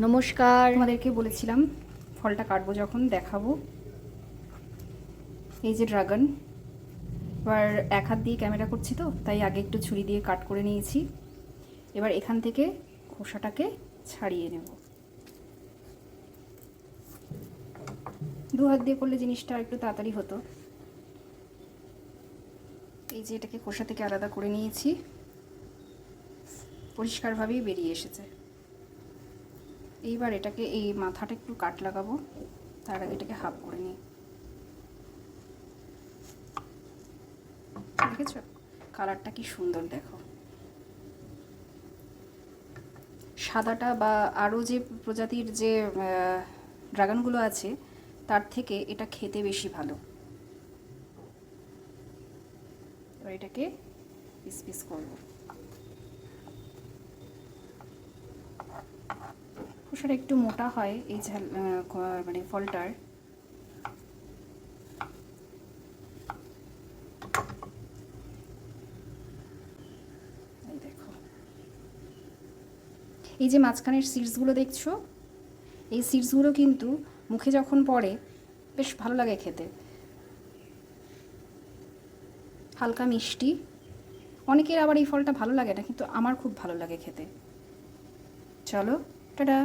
নমস্কার। তোমাদেরকে বলেছিলাম ফলটা কাটবো যখন দেখাবো। এই যে ড্রাগন। এবার এক হাত দিয়ে ক্যামেরা করছি তো তাই আগে একটু ছুরি দিয়ে কাট করে নিয়েছি। এবার এখান থেকে খোসাটাকে ছাড়িয়ে নেব। দু হাত দিয়ে করলে জিনিসটা একটু তাড়াতাড়ি হতো। এই যে এটাকে খোসা থেকে আলাদা করে নিয়েছি, পরিষ্কারভাবেই বেরিয়ে এসেছে। এইবার এটাকে এই মাথাটা একটু কাট লাগাবো, তার আগে এটাকে হাফ করে নিই। দেখেছো কালারটা কি সুন্দর, দেখো। সাদাটা বা আরও যে প্রজাতির যে ড্রাগনগুলো আছে তার থেকে এটা খেতে বেশি ভালো। এবার এটাকে পিস পিস করব। খোসাটা একটু মোটা হয় এই ঝাল মানে ফলটার। এই দেখো, এই যে মাঝখানের সিডসগুলো দেখছো, এই সিডসগুলো কিন্তু মুখে যখন পড়ে বেশ ভালো লাগে খেতে, হালকা মিষ্টি। অনেকের আবার এই ফলটা ভালো লাগে না, কিন্তু আমার খুব ভালো লাগে খেতে। চলো, টাটা।